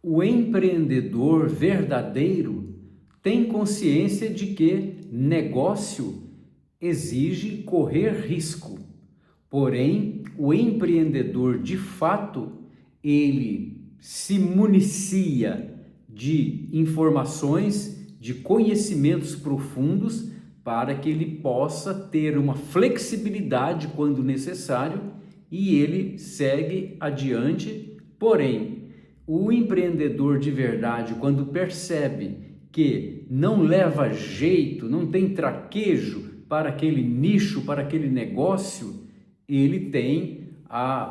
O empreendedor verdadeiro tem consciência de que negócio exige correr risco. Porém, o empreendedor de fato, ele se municia de informações, de conhecimentos profundos para que ele possa ter uma flexibilidade quando necessário e ele segue adiante. Porém, o empreendedor de verdade, quando percebe que não leva jeito, não tem traquejo para aquele nicho, para aquele negócio, ele tem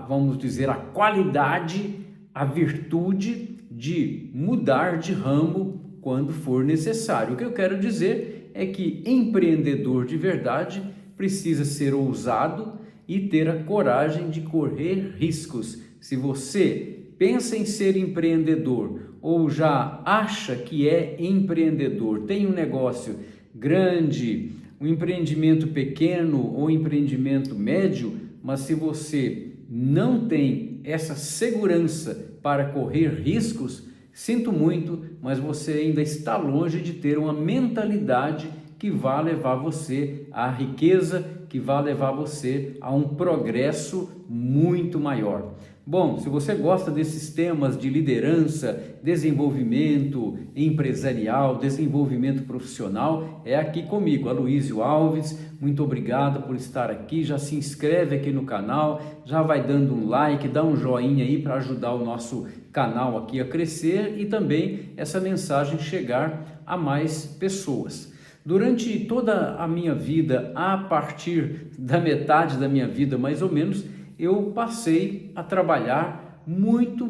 vamos dizer, a qualidade, a virtude de mudar de ramo quando for necessário. O que eu quero dizer é que empreendedor de verdade precisa ser ousado e ter a coragem de correr riscos. Se você pensa em ser empreendedor ou já acha que é empreendedor, tem um negócio grande, um empreendimento pequeno ou empreendimento médio, mas se você não tem essa segurança para correr riscos, sinto muito, mas você ainda está longe de ter uma mentalidade que vá levar você à riqueza, que vá levar você a um progresso muito maior. Bom, se você gosta desses temas de liderança, desenvolvimento empresarial, desenvolvimento profissional, é aqui comigo, Aloísio Alves. Muito obrigado por estar aqui. Já se inscreve aqui no canal, já vai dando um like, dá um joinha aí para ajudar o nosso canal aqui a crescer e também essa mensagem chegar a mais pessoas. Durante toda a minha vida, a partir da metade da minha vida mais ou menos, eu passei a trabalhar muito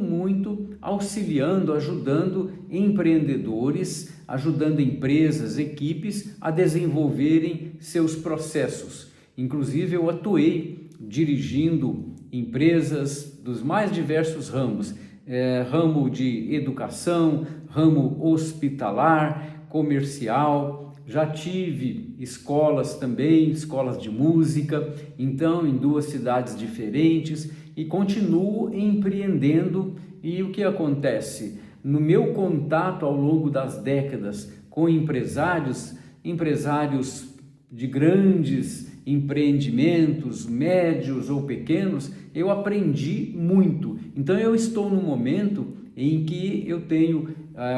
auxiliando, ajudando empreendedores, ajudando empresas, equipes a desenvolverem seus processos. Inclusive eu atuei dirigindo empresas dos mais diversos ramos, ramo de educação, ramo hospitalar, comercial. Já tive escolas também, escolas de música, então em 2 cidades diferentes e continuo empreendendo. E o que acontece? No meu contato ao longo das décadas com empresários de grandes empreendimentos, médios ou pequenos, eu aprendi muito. Então eu estou num momento em que eu tenho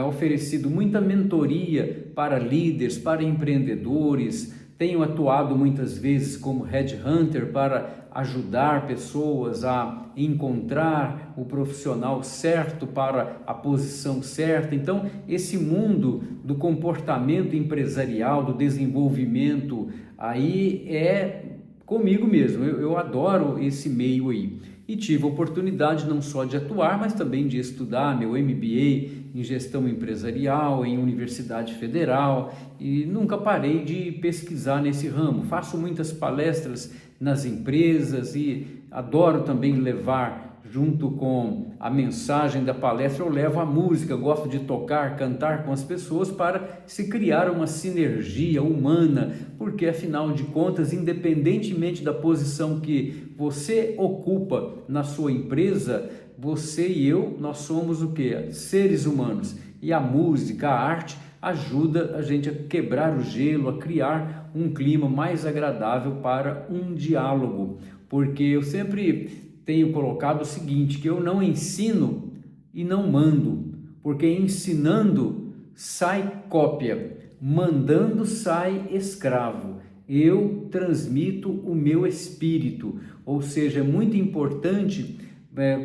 oferecido muita mentoria para líderes, para empreendedores, tenho atuado muitas vezes como headhunter para ajudar pessoas a encontrar o profissional certo para a posição certa. Então, esse mundo do comportamento empresarial, do desenvolvimento, aí é comigo mesmo, eu adoro esse meio aí. E tive a oportunidade não só de atuar, mas também de estudar meu MBA em gestão empresarial, em Universidade Federal, e nunca parei de pesquisar nesse ramo. Faço muitas palestras nas empresas e adoro também levar, junto com a mensagem da palestra, eu levo a música, gosto de tocar, cantar com as pessoas para se criar uma sinergia humana, porque afinal de contas, independentemente da posição que você ocupa na sua empresa, você e eu, nós somos o quê? Seres humanos. E a música, a arte, ajuda a gente a quebrar o gelo, a criar um clima mais agradável para um diálogo. Porque eu sempre tenho colocado o seguinte, que eu não ensino e não mando, porque ensinando sai cópia, mandando sai escravo. Eu transmito o meu espírito, ou seja, é muito importante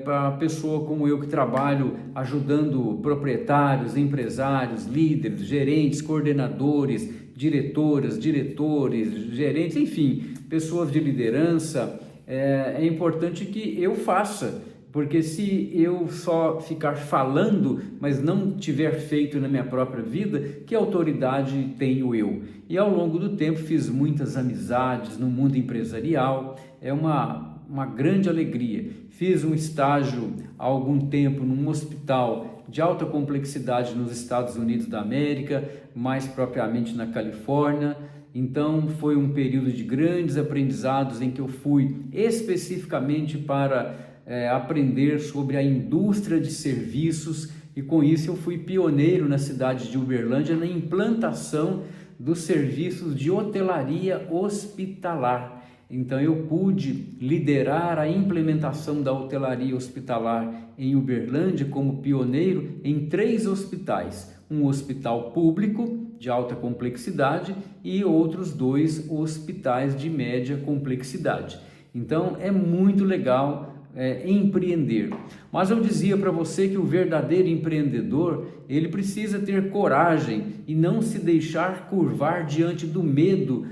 para a pessoa como eu que trabalho ajudando proprietários, empresários, líderes, gerentes, coordenadores, diretoras, diretores, gerentes, enfim, pessoas de liderança. É importante que eu faça, porque se eu só ficar falando, mas não tiver feito na minha própria vida, que autoridade tenho eu? E ao longo do tempo fiz muitas amizades no mundo empresarial, é uma grande alegria. Fiz um estágio há algum tempo num hospital de alta complexidade nos Estados Unidos da América, mais propriamente na Califórnia. Então foi um período de grandes aprendizados em que eu fui especificamente para aprender sobre a indústria de serviços, e com isso eu fui pioneiro na cidade de Uberlândia na implantação dos serviços de hotelaria hospitalar. Então eu pude liderar a implementação da hotelaria hospitalar em Uberlândia como pioneiro em 3 hospitais, um hospital público de alta complexidade e outros 2 hospitais de média complexidade. Então é muito legal empreender. Mas eu dizia para você que o verdadeiro empreendedor, ele precisa ter coragem e não se deixar curvar diante do medo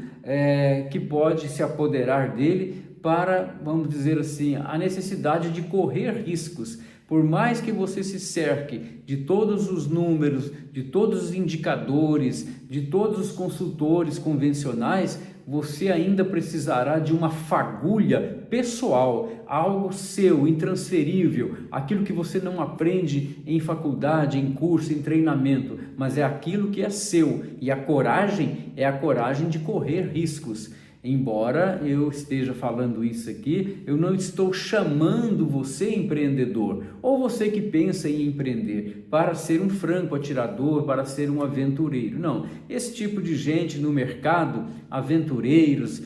que pode se apoderar dele para, vamos dizer assim, a necessidade de correr riscos. Por mais que você se cerque de todos os números, de todos os indicadores, de todos os consultores convencionais, você ainda precisará de uma fagulha pessoal, algo seu, intransferível, aquilo que você não aprende em faculdade, em curso, em treinamento, mas é aquilo que é seu. E a coragem é a coragem de correr riscos. Embora eu esteja falando isso aqui, eu não estou chamando você empreendedor, ou você que pensa em empreender, para ser um franco atirador, para ser um aventureiro. Não, esse tipo de gente no mercado, aventureiros,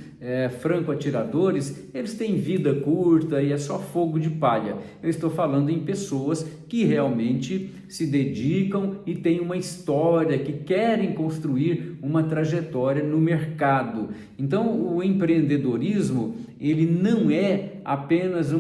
franco atiradores, eles têm vida curta e é só fogo de palha. Eu estou falando em pessoas que realmente se dedicam e têm uma história, que querem construir uma trajetória no mercado. Então o empreendedorismo, ele não é apenas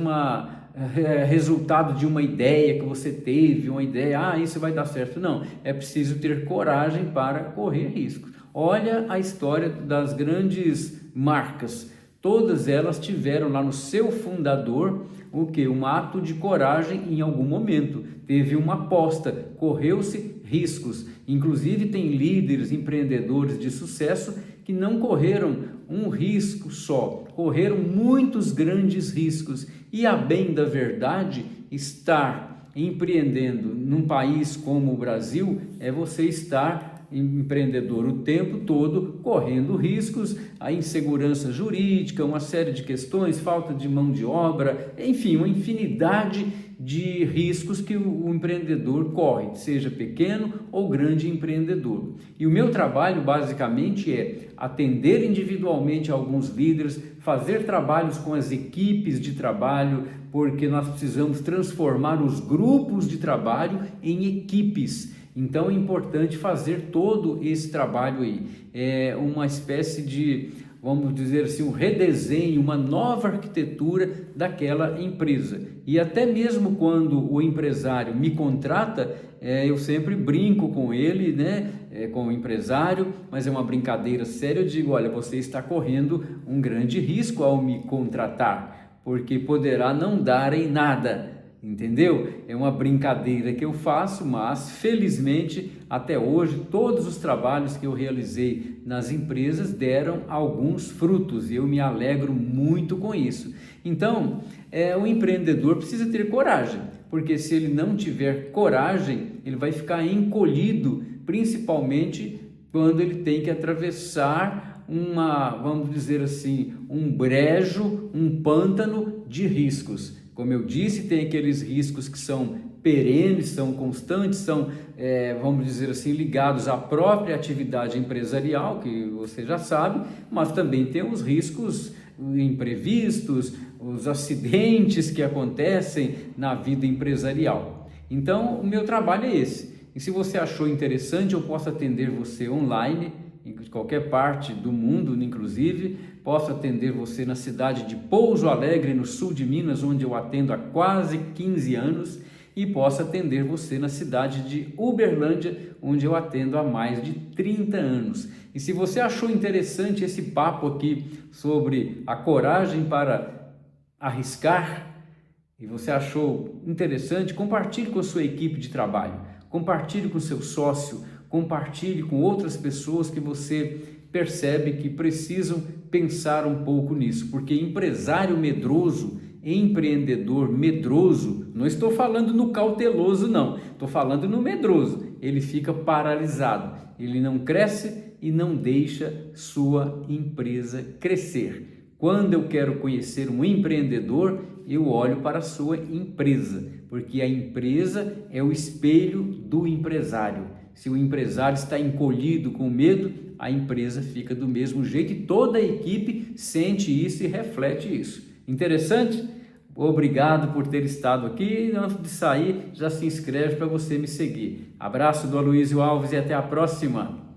resultado de uma ideia que você teve, uma ideia, isso vai dar certo. Não, é preciso ter coragem para correr riscos. Olha a história das grandes marcas, todas elas tiveram lá no seu fundador o que? Um ato de coragem em algum momento, teve uma aposta, correu-se riscos. Inclusive tem líderes, empreendedores de sucesso que não correram um risco só, correram muitos grandes riscos. E a bem da verdade, estar empreendendo num país como o Brasil é você estar empreendedor o tempo todo correndo riscos, a insegurança jurídica, uma série de questões, falta de mão de obra, enfim, uma infinidade de riscos que o empreendedor corre, seja pequeno ou grande empreendedor. E o meu trabalho basicamente é atender individualmente alguns líderes, fazer trabalhos com as equipes de trabalho, porque nós precisamos transformar os grupos de trabalho em equipes. Então é importante fazer todo esse trabalho aí, é uma espécie de, vamos dizer assim, um redesenho, uma nova arquitetura daquela empresa. E até mesmo quando o empresário me contrata, eu sempre brinco com ele, né, com o empresário, mas é uma brincadeira séria. Eu digo, olha, você está correndo um grande risco ao me contratar, porque poderá não dar em nada. Entendeu? É uma brincadeira que eu faço, mas felizmente até hoje todos os trabalhos que eu realizei nas empresas deram alguns frutos e eu me alegro muito com isso. Então, o empreendedor precisa ter coragem, porque se ele não tiver coragem, ele vai ficar encolhido, principalmente quando ele tem que atravessar vamos dizer assim, um brejo, um pântano de riscos. Como eu disse, tem aqueles riscos que são perenes, são constantes, são, vamos dizer assim, ligados à própria atividade empresarial, que você já sabe, mas também tem os riscos imprevistos, os acidentes que acontecem na vida empresarial. Então, o meu trabalho é esse. E se você achou interessante, eu posso atender você online, em qualquer parte do mundo, inclusive. Posso atender você na cidade de Pouso Alegre, no sul de Minas, onde eu atendo há quase 15 anos, e posso atender você na cidade de Uberlândia, onde eu atendo há mais de 30 anos. E se você achou interessante esse papo aqui sobre a coragem para arriscar, e você achou interessante, compartilhe com a sua equipe de trabalho, compartilhe com o seu sócio, compartilhe com outras pessoas que você percebe que precisam pensar um pouco nisso, porque empresário medroso, empreendedor medroso, não estou falando no cauteloso não, estou falando no medroso, ele fica paralisado, ele não cresce e não deixa sua empresa crescer. Quando eu quero conhecer um empreendedor, eu olho para a sua empresa, porque a empresa é o espelho do empresário. Se o empresário está encolhido com medo, a empresa fica do mesmo jeito e toda a equipe sente isso e reflete isso. Interessante? Obrigado por ter estado aqui. Antes de sair, já se inscreve para você me seguir. Abraço do Aloysio Alves e até a próxima.